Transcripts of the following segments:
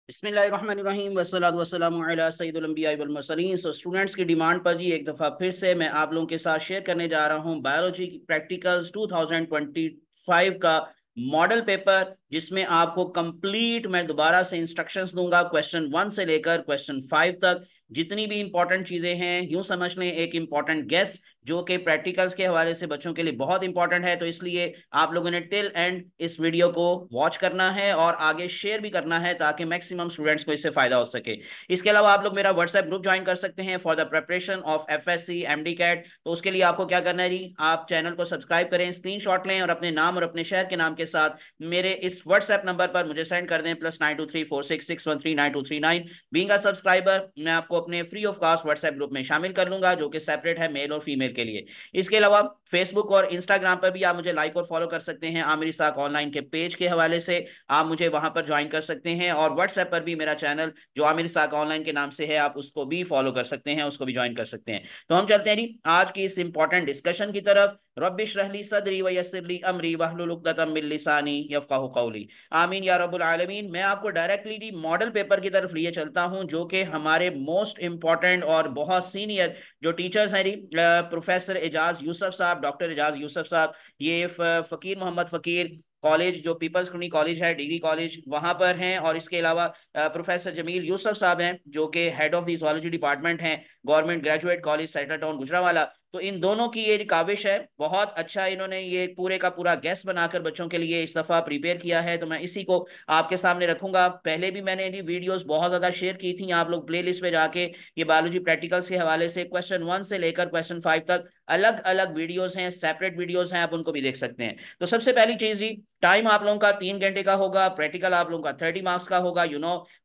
बिस्मिल्लाहिर्रहमानिर्रहीम वस्सलातु वस्सलामु अला सय्यिदिल अंबिया'i वल मुरसलीन। स्टूडेंट्स की डिमांड पर जी एक दफ़ा फिर से मैं आप लोगों के साथ शेयर करने जा रहा हूं बायोलॉजी की प्रैक्टिकल्स 2025 का मॉडल पेपर, जिसमें आपको कंप्लीट मैं दोबारा से इंस्ट्रक्शंस दूंगा क्वेश्चन 1 से लेकर क्वेश्चन 5 तक। जितनी भी इंपॉर्टेंट चीजें हैं यूं समझ लें एक इंपॉर्टेंट गेस जो कि प्रैक्टिकल्स के हवाले से बच्चों के लिए बहुत इंपॉर्टेंट है। तो इसलिए आप लोगों ने टिल एंड इस वीडियो को वॉच करना है और आगे शेयर भी करना है ताकि मैक्सिमम स्टूडेंट्स को इससे फायदा हो सके। इसके अलावा आप लोग मेरा व्हाट्सएप ग्रुप ज्वाइन कर सकते हैं for the preparation of FSC MD CAT. तो उसके लिए आपको क्या करना है जी, आप चैनल को सब्सक्राइब करें, स्क्रीनशॉट लें और अपने नाम और अपने शहर के नाम के साथ मेरे इस व्हाट्सएप नंबर पर मुझे सेंड कर दें +923466139239। बीइंग अ सब्सक्राइबर मैं आपको अपने free of cost WhatsApp group में शामिल कर लूंगा जो कि सेपरेट है मेल और फीमेल के लिए। इसके अलावा फेसबुक और इंस्टाग्राम पर भी आप मुझे लाइक और फॉलो कर सकते हैं आमिर इसाक ऑनलाइन के पेज के हवाले से। आप मुझे वहां पर ज्वाइन कर सकते हैं और व्हाट्सएप पर भी मेरा चैनल जो आमिर इसाक ऑनलाइन के नाम से है आप उसको भी फॉलो कर सकते हैं, उसको भी ज्वाइन कर सकते हैं। तो हम चलते हैं जी आज की इस इंपॉर्टेंट डिस्कशन की तरफ। रब्बि इश्रह ली सदरी व यस्सिर ली अमरी वहलुल उक़दतम मिन लिसानी यफ़क़हू क़ौली। आमीन या रब्बुल आलमीन। मैं आपको डायरेक्टली जी मॉडल पेपर की तरफ लिए चलता हूं जो कि हमारे मोस्ट इंपॉर्टेंट और बहुत सीनियर जो टीचर्स हैं जी, प्रोफेसर एजाज यूसुफ साहब, डॉक्टर एजाज यूसुफ साहब, ये फकीर मोहम्मद फकीर कॉलेज जो पीपल्स क्लिनिक कॉलेज है, डिग्री कॉलेज, वहां पर हैं। और इसके अलावा प्रोफेसर जमील यूसुफ साहब हैं जो कि head of the zoology department हैं government graduate college satellite town Gujranwala. तो इन दोनों की ये काविश है, बहुत अच्छा इन्होंने ये पूरे का पूरा गेस्ट बनाकर बच्चों के लिए इस दफा प्रिपेयर किया है। तो मैं इसी को आपके सामने रखूंगा। पहले भी मैंने इनकी वीडियोस बहुत ज्यादा शेयर की थी, आप लोग प्लेलिस्ट पे जाके ये बायोलॉजी प्रैक्टिकल्स के हवाले से क्वेश्चन 1 से लेकर क्वेश्चन 5 तक अलग अलग वीडियोस हैं, सेपरेट वीडियोस हैं, आप उनको भी देख सकते हैं। तो सबसे पहली चीज जी, टाइम आप लोगों का 3 घंटे का होगा, प्रैक्टिकल आप लोगों का 30 मार्क्स का होगा।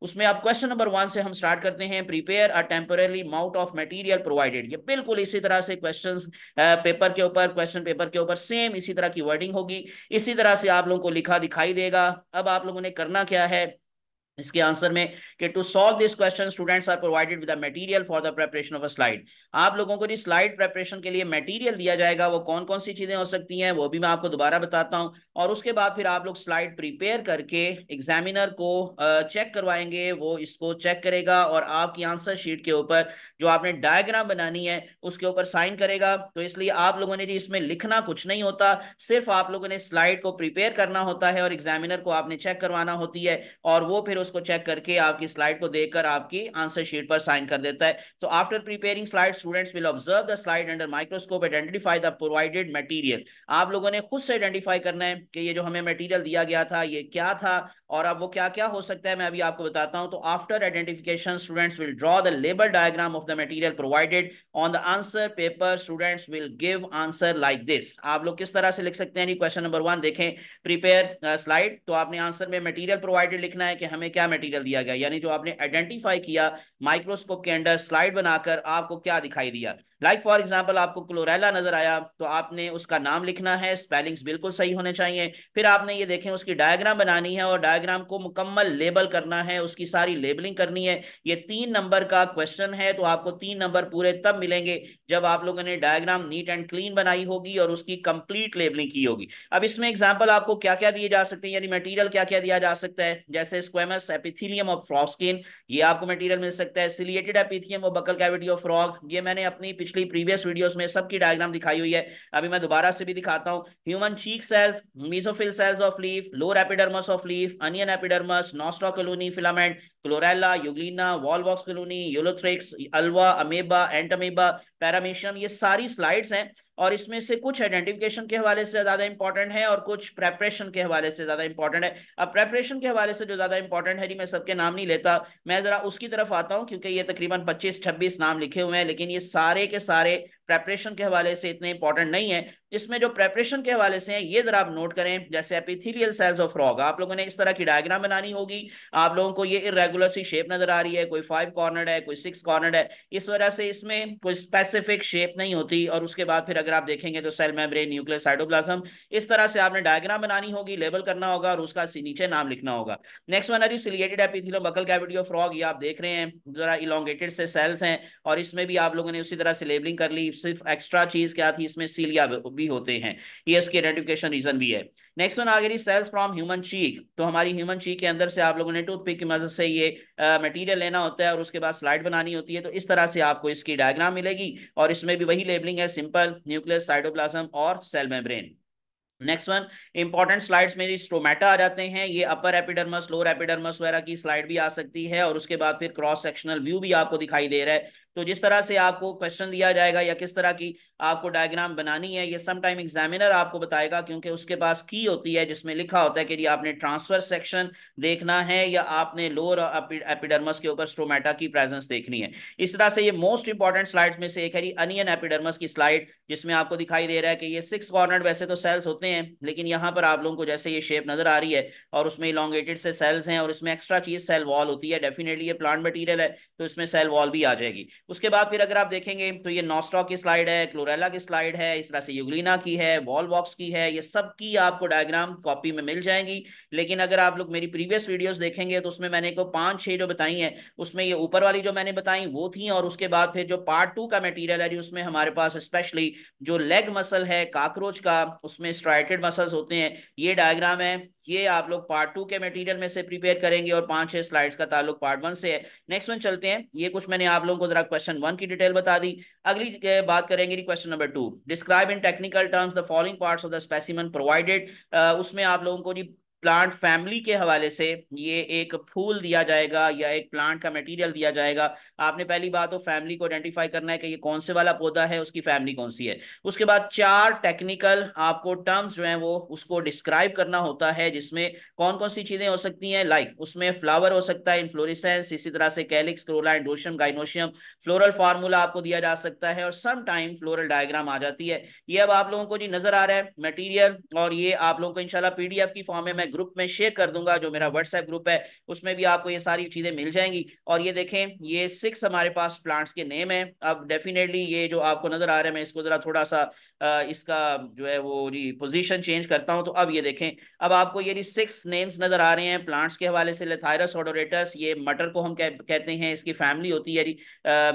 उसमें आप क्वेश्चन नंबर 1 से हम स्टार्ट करते हैं। Prepare a temporary amount of material provided. ये बिल्कुल इसी तरह से क्वेश्चंस पेपर के ऊपर, क्वेश्चन पेपर के ऊपर सेम इसी तरह की वर्डिंग होगी, इसी तरह से आप लोगों को लिखा दिखाई देगा। अब आप लोगों ने करना क्या है इसके आंसर में कि to solve this question students are provided with the material for the preparation of a slide. आप लोगों को जी स्लाइड प्रिपरेशन के लिए मटेरियल दिया जाएगा। वो कौन कौन सी चीजें हो सकती हैं वो भी मैं आपको दोबारा बताता हूं। और उसके बाद फिर आप लोग स्लाइड प्रिपेयर करके एग्जामिनर को चेक करवाएंगे, वो इसको चेक करेगा और आपकी आंसर शीट के ऊपर जो आपने डायग्राम बनानी है उसके ऊपर साइन करेगा। तो इसलिए आप लोगों ने जी इसमें लिखना कुछ नहीं होता, सिर्फ आप लोगों ने स्लाइड को प्रिपेयर करना होता है और एग्जामिनर को आपने चेक करवाना होती है और वो फिर उसको चेक करके आपकी स्लाइड को देखकर आपकी आंसर शीट पर साइन कर देता है। So after preparing slide students will observe the slide under microscope, identify the provided material. आप लोगों ने खुद से आइडेंटिफाई करना है कि ये जो हमें मटेरियल दिया गया था ये क्या था और अब वो क्या क्या हो सकता है, मैं अभी आपको बताता हूं। तो after identification students will draw the label diagram of the material provided on the answer paper. Students will give answer like this. आप लोग किस तरह से लिख सकते हैं जी, क्वेश्चन नंबर 1 देखें, प्रिपेयर स्लाइड। तो आपने आंसर में मटेरियल प्रोवाइडेड लिखना है कि हमें क्या मटेरियल दिया गया, यानी जो आपने आइडेंटिफाई किया माइक्रोस्कोप के अंदर स्लाइड बनाकर आपको क्या दिखाई दिया। लाइक फॉर एग्जांपल आपको क्लोरेला नजर आया तो आपने उसका नाम लिखना है, स्पेलिंग्स बिल्कुल सही होने चाहिए। फिर आपने ये देखें उसकी डायग्राम बनानी है और डायग्राम को मुकम्मल लेबल करना है, उसकी सारी लेबलिंग करनी है। ये 3 नंबर का क्वेश्चन है तो आपको 3 नंबर पूरे तब मिलेंगे जब आप लोगों ने डायग्राम नीट एंड क्लीन बनाई होगी और उसकी कंप्लीट लेबलिंग की होगी। अब इसमें एग्जांपल आपको क्या क्या दिए जा सकते हैं, यानी मटेरियल क्या क्या दिया जा सकता है, जैसे squamous epithelium of frog skin, ये आपको मटेरियल मिल सकता है। Ciliated epithelium of buccal cavity of frog, ये मैंने अपनी पिछली प्रीवियस वीडियोस में सबकी डायग्राम दिखाई हुई है, अभी मैं दोबारा से भी दिखाता हूं। Human cheek cells, mesophyll cells of leaf, lower epidermis of leaf, onion epidermis, nostoc colony filament, chlorella, euglena, volvox colony, ulothrix, ulva, amoeba, entamoeba, paramecium, ये सारी स्लाइड्स हैं। और इसमें से कुछ आइडेंटिफिकेशन के हवाले से ज्यादा इंपॉर्टेंट है और कुछ प्रेपरेशन के हवाले से ज्यादा इंपॉर्टेंट है। अब प्रेपरेशन के हवाले से जो ज्यादा इंपॉर्टेंट है जी, मैं सबके नाम नहीं लेता, मैं जरा उसकी तरफ आता हूं क्योंकि ये तकरीबन 25-26 नाम लिखे हुए हैं, लेकिन ये सारे के सारे प्रेपरेशन के हवाले से इतने इंपॉर्टेंट नहीं है। इसमें जो प्रेपरेशन के हवाले से हैं ये जरा आप नोट करें, जैसे एपिथेलियल सेल्स ऑफ फ्रॉग, आप लोगों ने इस तरह की डायग्राम बनानी होगी। आप लोगों को ये इरेगुलर सी शेप नजर आ रही है, कोई 5 कॉर्नर है, कोई 6 कॉर्नर है, इस वजह से इसमें कोई स्पेसिफिक शेप नहीं होती। और उसके बाद फिर अगर आप देखेंगे तो सेल मेम्ब्रेन, न्यूक्लियस, साइटोप्लाज्म, इस तरह से आपने डायग्राम बनानी होगी, लेबल करना होगा और उसका नीचे नाम लिखना होगा। नेक्स्ट वन है ciliated epithelium buccal cavity of frog, ये आप देख रहे हैं जरा इलोंगेटेड से सेल्स हैं और इसमें भी आप लोगों ने उसी तरह से लेबलिंग कर ली। सिर्फ एक्स्ट्रा चीज क्या थी, इसमें सीलिया भी होते हैं, ये इसके आइडेंटिफिकेशन रीजन भी है। नेक्स्ट वन आ गई सेल्स फ्रॉम ह्यूमन चीक। तो हमारी ह्यूमन चीक के अंदर से आप लोगों ने टूथपिक की मदद से ये मटेरियल लेना होता है और उसके बाद स्लाइड बनानी होती है। तो इस तरह से आपको इसकी डायग्राम मिलेगी और इसमें भी वही लेबलिंग है, सिंपल, न्यूक्लियस, साइटोप्लाज्म और cell membrane. Next one, important slides में स्ट्रोमेटा आ जाते हैं, ये अपर एपिडर्मस, लोअर एपिडर्मस वगैरह की स्लाइड भी आ सकती है और उसके बाद फिर क्रॉस सेक्शनल व्यू भी आपको दिखाई दे रहा है। तो जिस तरह से आपको क्वेश्चन दिया जाएगा या किस तरह की आपको डायग्राम बनानी है, ये सम टाइम एग्जामिनर आपको बताएगा, क्योंकि उसके पास की होती है जिसमें लिखा होता है कि जी आपने ट्रांसफर सेक्शन देखना है या आपने लोअर एपिडर्मस के ऊपर स्ट्रोमेटा की प्रेजेंस देखनी है। इस तरह से ये मोस्ट इंपॉर्टेंट स्लाइड्स में से एक है अनियन एपिडर्मस की स्लाइड, जिसमें आपको दिखाई दे रहा है कि ये 6 कॉर्नर वैसे तो सेल्स होते हैं, लेकिन यहाँ पर आप लोगों को जैसे ये शेप नजर आ रही है और उसमें इलोंगेटेड से सेल्स हैं और इसमें एक्स्ट्रा चीज सेल वॉल होती है। डेफिनेटली ये प्लांट मटेरियल है तो इसमें सेल वॉल भी आ जाएगी। उसके बाद फिर अगर आप देखेंगे तो ये नॉस्टॉक की स्लाइड है, क्लोरेला की स्लाइड है, इस तरह से यूग्लिना की है, वॉल बॉक्स की है, ये सब की आपको डायग्राम कॉपी में मिल जाएंगी। लेकिन अगर आप लोग मेरी प्रीवियस वीडियोस देखेंगे तो उसमें मैंने को 5-6 जो बताई हैं, उसमें ये ऊपर वाली जो मैंने बताई वो थी, और उसके बाद फिर जो पार्ट 2 का मटेरियल है जी उसमें हमारे पास स्पेशली जो लेग मसल है काकरोच का, उसमें स्ट्राइटेड मसल्स होते हैं, ये डायग्राम है। ये आप लोग पार्ट 2 के मटेरियल में से प्रिपेयर करेंगे और 5-6 स्लाइड्स का ताल्लुक पार्ट 1 से है। नेक्स्ट वन चलते हैं, ये कुछ मैंने आप लोगों को जरा क्वेश्चन 1 की डिटेल बता दी। अगली बात करेंगे question number 2, describe in technical terms the following parts of the specimen provided. उसमें आप लोगों को जी प्लांट फैमिली के हवाले से ये एक फूल दिया जाएगा या एक प्लांट का मटेरियल दिया जाएगा। आपने पहली बात तो फैमिली को आइडेंटिफाई करना है कि ये कौन से वाला पौधा है, उसकी फैमिली कौन सी है। उसके बाद 4 टेक्निकल आपको टर्म्स जो हैं वो उसको डिस्क्राइब करना होता है, जिसमें कौन कौन सी चीजें हो सकती हैं, लाइक उसमें फ्लावर हो सकता है, इन्फ्लोरेसेंस, इसी तरह से calyx, Corolla, androecium, gynoecium, floral formula आपको दिया जा सकता है और सम टाइम फ्लोरल डायग्राम आ जाती है। ये अब आप लोगों को जी नजर आ रहा है मटेरियल, और ये आप लोगों को इंशाल्लाह पीडीएफ की फॉर्म में मैं ग्रुप में शेयर कर दूंगा, जो मेरा व्हाट्सएप ग्रुप है उसमें भी आपको ये सारी चीजें मिल जाएंगी। और ये देखें, ये 6 हमारे पास प्लांट्स के नेम है। अब डेफिनेटली ये जो आपको नजर आ रहा है, मैं इसको जरा थोड़ा सा इसका जो है वो जी पोजीशन चेंज करता हूं, तो अब ये देखें, अब आपको ये 6 नेम्स नजर आ रहे हैं प्लांट्स के हवाले से। लेथायरस ओडोरेटस, ये मटर को हम कहते हैं, इसकी फैमिली होती है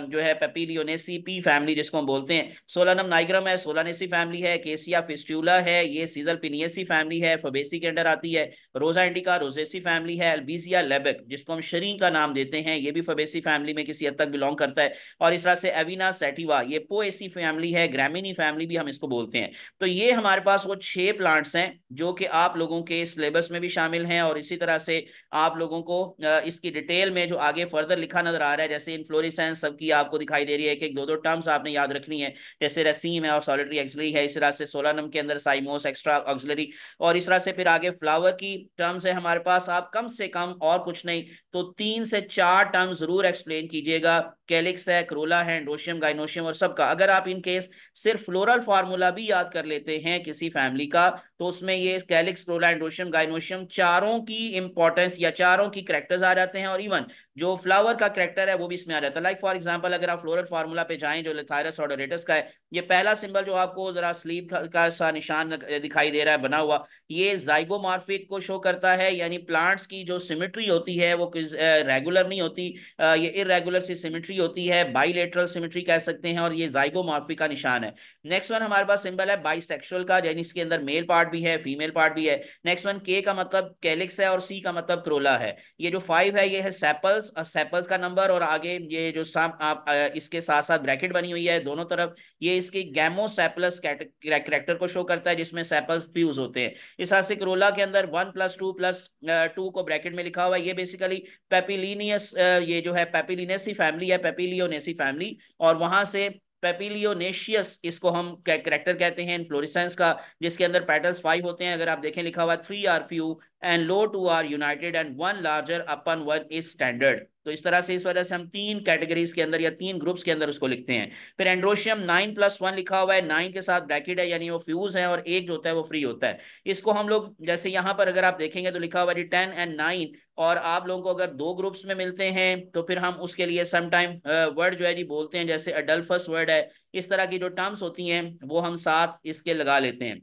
जो है पेपिलियोनेसी, पी फैमिली जिसको हम बोलते हैं। सोलानम नाइग्रम है, सोलानेसी फैमिली है। केसिया फिस्ट्यूला है, ये सीजल पिनियसी फैमिली है, फबेसी के अंडर आती है। रोजा इंडिका रोजेसी फैमिली है। अल्बीजिया लेबेक जिसको हम शरीन का नाम देते हैं, ये भी फबेसी फैमिली में किसी हद तक बिलोंग करता है। और इस तरह से एविना सेटिवा, ये पोएसी फैमिली है। ग्रामिनी फैमिली भी हम इसको बोलते हैं। तो ये हमारे पास वो 6 प्लांट्स हैं जो कि आप लोगों के सिलेबस में भी शामिल हैं, और इसी तरह से आप लोगों को इसकी डिटेल में जो आगे फर्दर लिखा नजर आ रहा है, जैसे इन्फ्लोरेसेंस सबकी आपको दिखाई दे रही है, एक 2-2 टर्म्स आपने याद रखनी है, जैसे रेसीम है और सॉलिटरी एक्सिलरी है। इस तरह से सोलानम के अंदर साइमोस, एक्स्ट्रा ऑक्सिलरी, और इस तरह से फिर आगे फ्लावर की टर्म्स है हमारे पास। आप कम से कम और कुछ नहीं तो 3 से 4 टर्म जरूर एक्सप्लेन कीजिएगा। कैलिक्स है, क्रोला है, एंड्रोशियम, गाइनोशियम और सबका। अगर आप इन केस सिर्फ फ्लोरल फार्मूला भी याद कर लेते हैं किसी फैमिली का, तो उसमें ये कैलिक्स, क्रोला, एंड्रोशियम, गाइनोशियम चारों की इंपॉर्टेंस या चारों की करेक्टर्स आ जाते हैं, और इवन जो फ्लावर का करेक्टर है वो भी इसमें आ जाता है। लाइक फॉर एग्जांपल अगर आप फ्लोरल फार्मूला पे जाएं जो लेथायरस ओडोरेटस का है, ये पहला सिंबल जो आपको जरा स्लीव का सा निशान दिखाई दे रहा है बना हुआ, ये जाइगोमॉर्फिक को शो करता है, यानी प्लांट्स की जो सिमेट्री होती है वो रेगुलर नहीं होती, ये इरेगुलर सी सिमेट्री होती है, बाइलेटरल सिमेट्री कह सकते हैं, और ये जाइगोमॉर्फिक का निशान है। नेक्स्ट वन हमारे पास सिंबल है बाइसेक्सुअल का, यानी इसके अंदर मेल पार्ट भी है, फीमेल पार्ट भी है। नेक्स्ट वन के का मतलब कैलिक्स है और सी का मतलब क्रोला है। ये जो 5 है ये है सेपल्स, सेपल्स का नंबर, और आगे ये जो आप इसके साथ साथ ब्रैकेट बनी हुई है दोनों तरफ, ये इसके गैमोसेपलस कैरेक्टर को शो करता है, जिसमें सेपल्स फ्यूज होते हैं। इस तरह से क्रोला के अंदर 1+2+2 को ब्रैकेट में लिखा हुआ है, ये बेसिकली पेपिलिनियस, ये जो है पेपिलिनेसी फैमिली है, पेपिलियोनेसी फैमिली, और वहां से पेपिलियोनेशियस इसको हम करेक्टर कहते हैं इन्फ्लोरेसेंस का, जिसके अंदर पेटल्स 5 होते हैं। अगर आप देखें लिखा हुआ 3 are few and low 2 are united and 1 larger upon 1 is standard. तो इस तरह से, इस वजह से हम 3 कैटेगरीज के अंदर या 3 ग्रुप्स के अंदर उसको लिखते हैं। फिर एंड्रोशियम 9+1 लिखा हुआ है, 9 के साथ ब्रैकेट है, यानी वो फ्यूज है, और एक जो होता है वो फ्री होता है। इसको हम लोग जैसे यहाँ पर अगर आप देखेंगे तो लिखा हुआ है 10 एंड 9, और आप लोगों को अगर 2 ग्रुप्स में मिलते हैं तो फिर हम उसके लिए समटाइम वर्ड जो है जी बोलते हैं, जैसे अडल्फस वर्ड है। इस तरह की जो टर्म्स होती हैं वो हम साथ इसके लगा लेते हैं।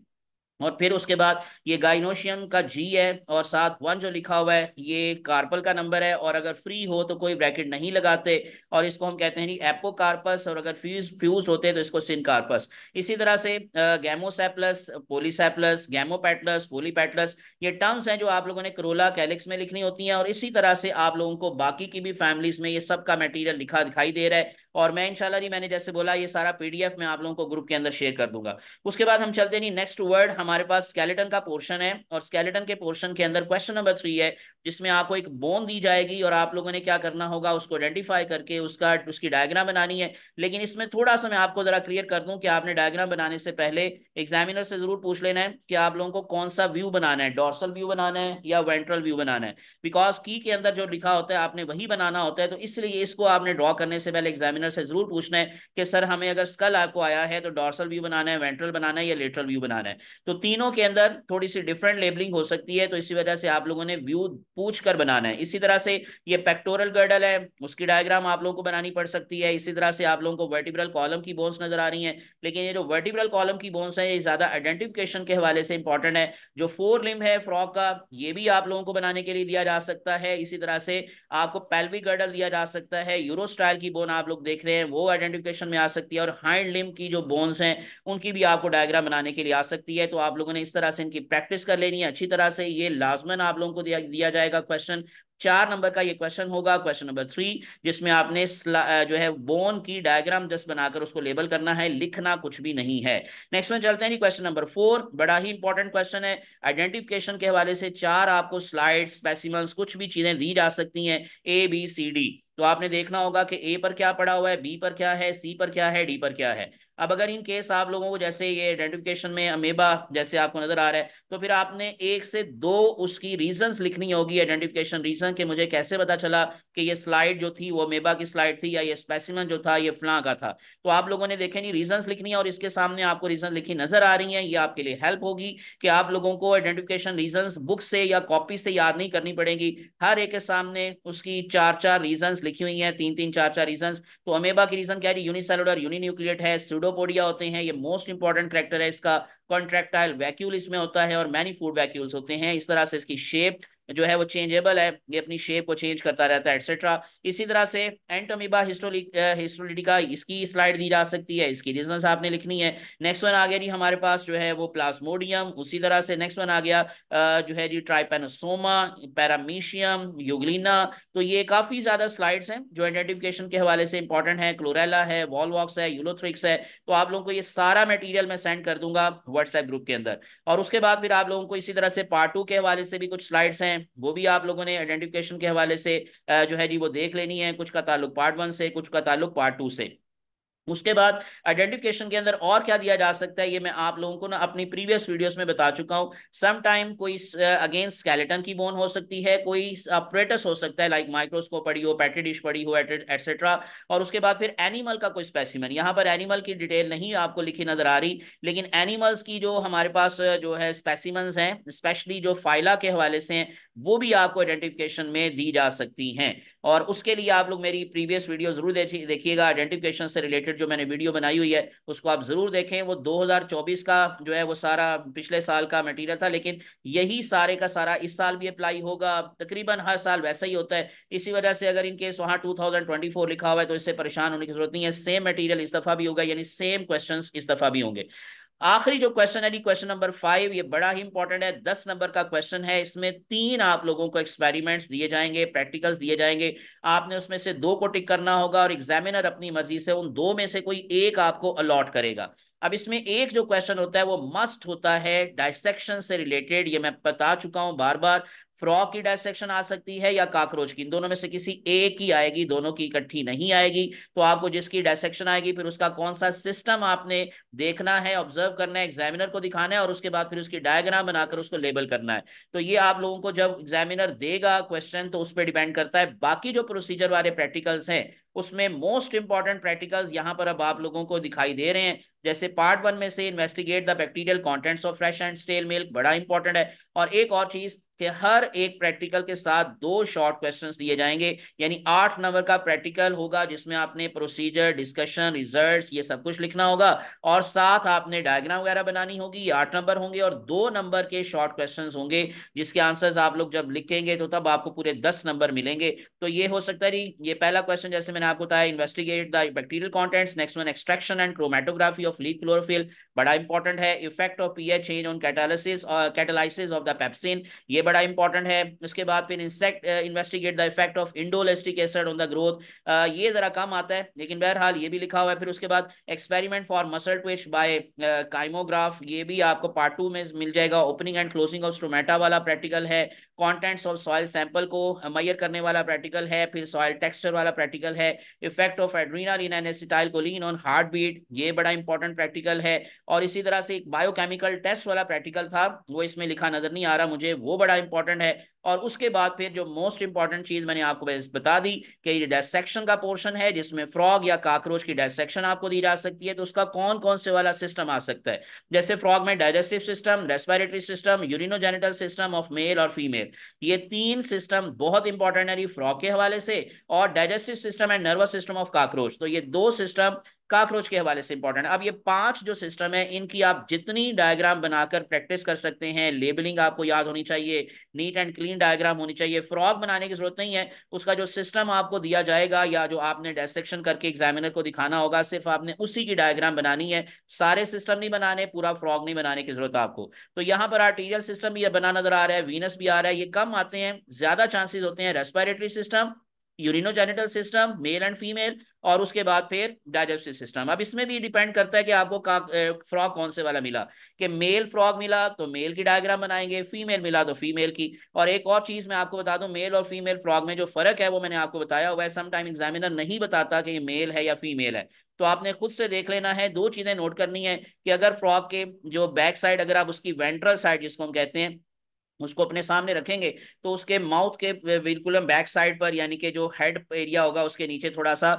और फिर उसके बाद ये गाइनोशियम का जी है और साथ वन जो लिखा हुआ है ये कार्पल का नंबर है, और अगर फ्री हो तो कोई ब्रैकेट नहीं लगाते और इसको हम कहते हैं जी एपोकार्पस, और अगर फ्यूज होते हैं तो इसको सिनकार्पस। इसी तरह से गैमोसेप्लस, पोलीसेप्लस, गैमोपेटलस, पोलीपेटलस, ये टर्म्स हैं जो आप लोगों ने करोला कैलिक्स में लिखनी होती हैं, और इसी तरह से आप लोगों को बाकी की भी फैमिलीज में ये सब का मटेरियल लिखा दिखाई दे रहा है। और मैं इंशाल्लाह जी, मैंने जैसे बोला, ये सारा पीडीएफ मैं आप लोगों को ग्रुप के अंदर शेयर कर दूंगा। उसके बाद हम चलते हैं नेक्स्ट वर्ड, हमारे पास स्केलेटन का पोर्शन है, और स्केलेटन के पोर्शन के अंदर क्वेश्चन नंबर 3 है, जिसमें आपको एक बोन दी जाएगी और आप लोगों ने क्या करना होगा, उसको आइडेंटिफाई करके उसकी डायग्राम बनानी है। लेकिन इसमें थोड़ा सा मैं आपको जरा क्लियर कर दूं कि आपने डायग्राम बनाने से पहले एग्जामिनर से जरूर पूछ लेना है कि आप लोगों को कौन सा व्यू बनाना है, डॉर्सल व्यू बनाना है या वेंट्रल व्यू बनाना है। बिकॉज की के अंदर जो लिखा होता है आपने वही बनाना होता है, तो इसलिए इसको आपने ड्रॉ करने से पहले एग्जामिनर से जरूर पूछना है कि सर हमें अगर स्कल आपको आया है तो डॉर्सल व्यू बनाना है, वेंट्रल बनाना है या लेटरल व्यू बनाना है। तो तीनों के अंदर थोड़ी सी डिफरेंट लेबलिंग हो सकती है, तो इसी वजह से आप लोगों ने व्यू पूछ कर बनाना है। इसी तरह से ये पेक्टोरल गर्डल है, उसकी डायग्राम आप लोगों को बनानी पड़ सकती है। इसी तरह से आप लोगों को वर्टिब्रल कॉलम की बोन्स नजर आ रही हैं, लेकिन ये जो वर्टिब्रल कॉलम की बोन्स है ये ज्यादा आइडेंटिफिकेशन के हवाले से इंपॉर्टेंट है। जो फोर लिम्ब है फ्रॉग का, ये भी आप लोगों को बनाने के लिए दिया जा सकता है। इसी तरह से आपको पेल्विक गर्डल दिया जा सकता है, यूरो स्टाइल की बोन आप लोग देख रहे हैं वो आइडेंटिफिकेशन में आ सकती है, और हाइंड लिम्ब की जो बोन्स हैं उनकी भी आपको डायग्राम बनाने के लिए आ सकती है। तो आप लोगों ने इस तरह से इनकी प्रैक्टिस कर लेनी है अच्छी तरह से। ये लाजमन आप लोगों को दिया जाएगा क्वेश्चन। 4 नंबर का ये क्वेश्चन होगा, क्वेश्चन नंबर 3, जिसमें आपने जो है बोन की डायग्राम जस्ट बनाकर उसको लेबल करना है, लिखना कुछ भी नहीं है। नेक्स्ट में चलते हैं जी, क्वेश्चन नंबर 4, बड़ा ही इंपॉर्टेंट क्वेश्चन है। आइडेंटिफिकेशन के हवाले से 4 आपको स्लाइड स्पेसिमेंस कुछ भी चीजें दी जा सकती हैं, ABCD। तो आपने देखना होगा कि ए पर क्या पड़ा हुआ है, बी पर क्या है, सी पर क्या है, डी पर क्या है। अब अगर इन केस आप लोगों को जैसे ये आइडेंटिफिकेशन में अमेबा जैसे आपको नजर आ रहा है, तो फिर आपने 1 से 2 उसकी रीजंस लिखनी होगी, आइडेंटिफिकेशन रीजन, कि मुझे कैसे पता चला कि ये स्लाइड जो थी वो अमेबा की स्लाइड थी या ये स्पेसिमेन जो था ये फलां का था। तो आप लोगों ने देखे नहीं, रीजंस लिखनी है, और इसके सामने आपको रीजन लिखी नजर आ रही है। ये आपके लिए हेल्प होगी कि आप लोगों को आइडेंटिफिकेशन रीजंस बुक से या कॉपी से याद नहीं करनी पड़ेगी। हर एक के सामने उसकी 4-4 रीजंस लिखी हुई हैं, 3-3, 4-4 रीजंस। तो अमेबा की रीजन क्या है, यूनिसेलुलर यूनिन्यूक्लिएट है, स्यूडोपोडिया होते हैं, ये मोस्ट इंपॉर्टेंट कैरेक्टर है इसका। कॉन्ट्रैक्टाइल वैक्यूल इसमें होता है, और मैनी फूड वैक्यूल्स होते हैं। इस तरह से इसकी शेप जो है वो चेंजेबल है, ये अपनी शेप को चेंज करता रहता है, एक्सेट्रा। इसी तरह से एंटोमीबा हिस्टोलिटिका, इसकी स्लाइड दी जा सकती है, इसकी रीजंस आपने लिखनी है। नेक्स्ट वन आ गया जी हमारे पास जो है वो प्लाज्मोडियम। उसी तरह से नेक्स्ट वन आ गया जो है जी ट्राइपेनोसोमा, पैरामीशियम, यूग्लिना। तो ये काफी ज्यादा स्लाइड्स हैं जो आइडेंटिफिकेशन के हवाले से इंपॉर्टेंट है। क्लोरेला है, वॉलवॉक्स है, यूलोथ्रिक्स है। तो आप लोगों को ये सारा मटेरियल मैं सेंड कर दूंगा व्हाट्सएप ग्रुप के अंदर। और उसके बाद फिर आप लोगों को इसी तरह से पार्ट 2 के हवाले से भी कुछ स्लाइड्स हैं, वो भी आप लोगों ने आइडेंटिफिकेशन के हवाले से जो है जी वो देख लेनी है। कुछ का ताल्लुक पार्ट 1 से, कुछ का ताल्लुक पार्ट 2 से। उसके बाद आइडेंटिफिकेशन के अंदर और क्या दिया जा सकता है, ये मैं आप लोगों को ना अपनी प्रीवियस वीडियोस में बता चुका हूं। सम टाइम कोई अगेंस्ट स्केलेटन की बोन हो सकती है, कोई अपरेटस हो सकता है, लाइक माइक्रोस्कोप पड़ी हो, पेट्री डिश पड़ी हो, एटसेट्रा। और उसके बाद फिर एनिमल का कोई स्पेसिमेन, यहाँ पर एनिमल की डिटेल नहीं आपको लिखी नजर आ रही, लेकिन एनिमल्स की जो हमारे पास जो है स्पेसिमेंस हैं, स्पेशली जो फाइला के हवाले से हैं, वो भी आपको आइडेंटिफिकेशन में दी जा सकती हैं। और उसके लिए आप लोग मेरी प्रीवियस वीडियो जरूर देखिएगा, आइडेंटिफिकेशन से रिलेटेड जो मैंने वीडियो बनाई हुई है उसको आप जरूर देखें। वो 2024 का जो है वो सारा पिछले साल का मटेरियल था, लेकिन यही सारे का सारा इस साल भी अप्लाई होगा, तकरीबन हर साल वैसा ही होता है। इसी वजह से अगर इन केस वहां 2024 लिखा हुआ है तो इससे परेशान होने की जरूरत नहीं है, सेम मटेरियल इस दफा भी होगा, यानी सेम क्वेश्चंस इस दफा भी होंगे। आखिरी जो क्वेश्चन है जी, क्वेश्चन नंबर 5, ये बड़ा ही इंपॉर्टेंट है, 10 नंबर का क्वेश्चन है। इसमें 3 आप लोगों को एक्सपेरिमेंट्स दिए जाएंगे, प्रैक्टिकल्स दिए जाएंगे। आपने उसमें से 2 को टिक करना होगा, और एग्जामिनर अपनी मर्जी से उन 2 में से कोई एक आपको अलॉट करेगा। अब इसमें एक जो क्वेश्चन होता है वो मस्ट होता है डायसेक्शन से रिलेटेड, ये मैं बता चुका हूं बार बार। फ्रॉग की डायसेक्शन आ सकती है या काकरोच की, इन दोनों में से किसी एक की आएगी, दोनों की इकट्ठी नहीं आएगी। तो आपको जिसकी डायसेक्शन आएगी फिर उसका कौन सा सिस्टम आपने देखना है, ऑब्जर्व करना है, एग्जामिनर को दिखाना है, और उसके बाद फिर उसकी डायग्राम बनाकर उसको लेबल करना है। तो ये आप लोगों को जब एग्जामिनर देगा क्वेश्चन तो उस पर डिपेंड करता है। बाकी जो प्रोसीजर वाले प्रैक्टिकल्स हैं उसमें मोस्ट इंपॉर्टेंट प्रैक्टिकल्स यहां पर अब आप लोगों को दिखाई दे रहे हैं। जैसे पार्ट 1 में से investigate the bacterial contents of fresh and stale milk, बड़ा इंपॉर्टेंट है। और एक और चीज, कि हर एक प्रैक्टिकल के साथ 2 शॉर्ट क्वेश्चंस दिए जाएंगे, यानी 8 नंबर का प्रैक्टिकल होगा जिसमें आपने प्रोसीजर, डिस्कशन, रिजल्ट्स ये सब कुछ लिखना होगा, और साथ आपने डायग्राम वगैरह बनानी होगी। 8 नंबर होंगे और 2 नंबर के शॉर्ट क्वेश्चंस होंगे जिसके आंसर्स आप लोग जब लिखेंगे तो तब आपको पूरे 10 नंबर मिलेंगे। तो ये हो सकता है जी, ये पहला क्वेश्चन जैसे मैंने आपको बताया, investigate the bacterial contents. Next one, extraction and chromatography of leaf chlorophyll, बड़ा इंपॉर्टेंट है। Effect of pH change on catalysis और कैटालाइसिस ऑफ द पेप्सिन, ये बड़ा इंपॉर्टेंट है। उसके बाद फिर insect investigate the effect of indoleacetic acid on the growth, ये जरा कम आता है लेकिन बहरहाल ये भी लिखा हुआ है। फिर उसके बाद experiment for muscle twitch by kymograph, ये भी आपको पार्ट 2 में मिल जाएगा। Opening and closing of stomata वाला प्रैक्टिकल है। कॉन्टेंट्स ऑफ सॉइल सैंपल को मेजर करने वाला प्रैक्टिकल है। फिर सॉइल टेक्सचर वाला प्रैक्टिकल है। Effect of adrenaline and acetylcholine on heart beat, ये बड़ा इंपॉर्टेंट प्रैक्टिकल है। और इसी तरह से एक बायोकेमिकल टेस्ट वाला प्रैक्टिकल था, वो इसमें लिखा नजर नहीं आ रहा मुझे, वो बड़ा इंपॉर्टेंट है। और उसके बाद फिर जो मोस्ट इंपॉर्टेंट चीज मैंने आपको बता दी कि ये डायसेक्शन का पोर्शन है जिसमें फ्रॉग या काकरोच की डायसेक्शन आपको दी जा सकती है। तो उसका कौन कौन से वाला सिस्टम आ सकता है, जैसे फ्रॉग में digestive system, respiratory system, urinogenital system of male और फीमेल, ये 3 सिस्टम बहुत इंपॉर्टेंट है फ्रॉग के हवाले से। और digestive system and nervous system of cockroach, तो ये 2 सिस्टम काकरोच के हवाले से इंपॉर्टेंट है। अब ये 5 जो सिस्टम है इनकी आप जितनी डायग्राम बनाकर प्रैक्टिस कर सकते हैं, लेबलिंग आपको याद होनी चाहिए, नीट एंड क्लीन डायग्राम होनी चाहिए। फ्रॉग बनाने की जरूरत नहीं है, उसका जो सिस्टम आपको दिया जाएगा या जो आपने डायसेक्शन करके एग्जामिनर को दिखाना होगा, सिर्फ आपने उसी की डायग्राम बनानी है, सारे सिस्टम नहीं बनाने, पूरा फ्रॉग नहीं बनाने की जरूरत आपको। तो यहाँ पर आर्टीरियल सिस्टम भी बना नजर आ रहा है, वीनस भी आ रहा है, ये कम आते हैं, ज्यादा चांसेस होते हैं respiratory system, urinogenital system male and female, और उसके बाद फिर डाइजेस्टिव सिस्टम। अब इसमें भी डिपेंड करता है कि आपको फ्रॉग कौन से वाला मिला, कि मेल फ्रॉग मिला तो मेल की डायग्राम बनाएंगे, फीमेल मिला तो फीमेल की। और एक और चीज मैं आपको बता दूं, मेल और फीमेल फ्रॉग में जो फर्क है वो मैंने आपको बताया हुआ है। समटाइम एग्जामिनर नहीं बताता कि ये मेल है या फीमेल है, तो आपने खुद से देख लेना है। 2 चीजें नोट करनी है कि अगर फ्रॉग के जो बैक साइड, अगर आप उसकी वेंट्रल साइड जिसको हम कहते हैं उसको अपने सामने रखेंगे, तो उसके माउथ के बिल्कुल हम बैक साइड पर, यानी कि जो हेड एरिया होगा उसके नीचे थोड़ा सा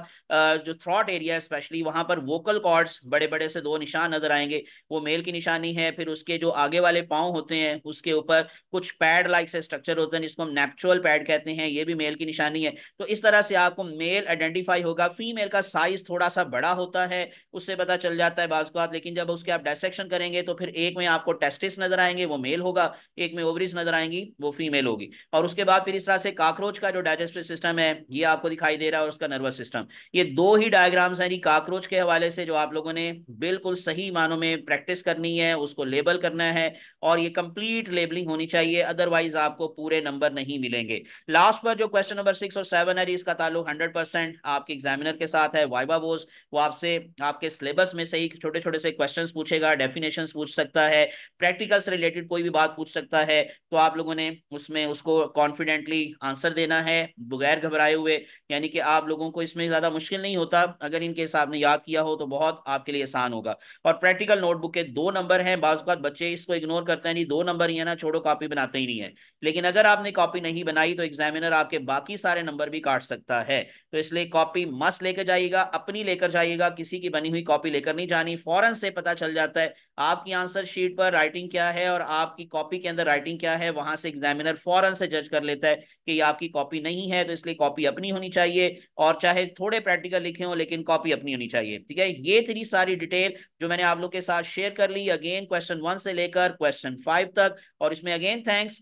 जो थ्रॉट एरिया है स्पेशली, वहां पर वोकल कॉर्ड्स बड़े बड़े से 2 निशान नजर आएंगे, वो मेल की निशानी है। फिर उसके जो आगे वाले पाँव होते हैं उसके ऊपर कुछ पैड लाइक से स्ट्रक्चर होते हैं जिसको हम नेप्चुअल पैड कहते हैं, ये भी मेल की निशानी है। तो इस तरह से आपको मेल आइडेंटिफाई होगा। फीमेल का साइज थोड़ा सा बड़ा होता है, उससे पता चल जाता है बाज़ बात, लेकिन जब उसके आप डायसेक्शन करेंगे तो फिर एक में आपको टेस्टिस नजर आएंगे, वो मेल होगा, एक में ओवरीज नजर आएंगी, वो फीमेल होगी। और उसके बाद फिर इस तरह से काकरोच का जो डाइजेस्टिव सिस्टम है ये आपको दिखाई दे रहा है, और उसका नर्वस सिस्टम। ये 2 ही डायग्राम्स हैं जी काकरोच के हवाले से जो आप लोगों ने बिल्कुल सही मानों में प्रैक्टिस करनी है, उसको लेबल करना है, और ये कंप्लीट लेबलिंग होनी चाहिए, अदरवाइज आपको पूरे नंबर नहीं मिलेंगे। लास्ट पर जो क्वेश्चन नंबर 6 और 7 है, इसका ताल्लुक 100% आपके एग्जामिनर के साथ है, वाइवा वोस। वो आपसे आपके सिलेबस में से ही छोटे छोटे से क्वेश्चंस पूछेगा, डेफिनेशंस पूछ सकता है, प्रैक्टिकल से रिलेटेड कोई भी बात पूछ सकता है। तो आप लोगों ने उसमें उसको कॉन्फिडेंटली आंसर देना है बगैर घबराए हुए, यानी कि आप लोगों को इसमें ज्यादा मुश्किल नहीं होता, अगर इनके हिसाब ने याद किया हो तो बहुत आपके लिए आसान होगा। और प्रैक्टिकल नोटबुक के 2 नंबर हैं, बाज़ बात बच्चे इसको इग्नोर करते हैं, नहीं 2 नंबर ही है ना, छोड़ो कॉपी बनाते ही नहीं है। लेकिन अगर आपने कॉपी नहीं बनाई तो एग्जामिनर आपके बाकी सारे नंबर भी काट सकता है। तो इसलिए कॉपी मस्त लेकर जाइएगा, अपनी लेकर जाइएगा, किसी की बनी हुई कॉपी लेकर नहीं जानी। फौरन से पता चल जाता है आपकी आंसर शीट पर राइटिंग क्या है और आपकी कॉपी के अंदर राइटिंग क्या है, वहां से एग्जामिनर फौरन से जज कर लेता है कि ये आपकी कॉपी नहीं है। तो इसलिए कॉपी अपनी होनी चाहिए, और चाहे थोड़े प्रैक्टिकल लिखे हो लेकिन कॉपी अपनी होनी चाहिए, ठीक है। ये थी सारी डिटेल जो मैंने आप लोग के साथ शेयर कर ली, अगेन क्वेश्चन 1 से लेकर क्वेश्चन 5 तक। और इसमें again thanks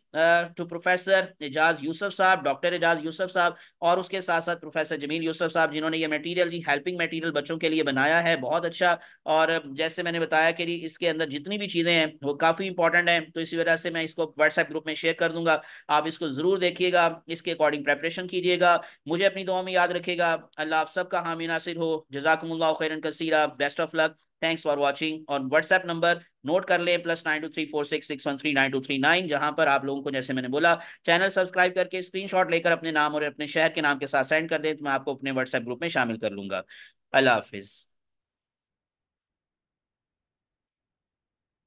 to professor Ejaz Yusuf साहब, डॉक्टर एजाज यूसुफ साहब, और उसके साथ साथ प्रोफेसर जमील यूसुफ साहब, जिन्होंने ये मटेरियल जी हेल्पिंग मटेरियल बच्चों के लिए बनाया है, बहुत अच्छा। और जैसे मैंने बताया कि इसके अंदर जितनी भी चीजें हैं वो काफी इंपॉर्टेंट हैं, तो इसी वजह से मैं इसको व्हाट्सएप ग्रुप में शेयर कर दूंगा, आप इसको जरूर देखिएगा, इसके अकॉर्डिंग प्रेपरेशन कीजिएगा, मुझे अपनी दुआ में याद रखिएगा। अल्लाह आप सबका हामी नासिर हो। जजाकुमुल्लाह खैरन कसीरा, best of luck, thanks for watching. और व्हाट्सएप नंबर नोट कर लें, +923466139239, जहां पर आप लोगों को जैसे मैंने बोला चैनल सब्सक्राइब करके स्क्रीनशॉट लेकर अपने नाम और अपने शहर के नाम के साथ सेंड कर दें, तो मैं आपको अपने व्हाट्सएप ग्रुप में शामिल कर लूंगा। अल्लाह हाफिज।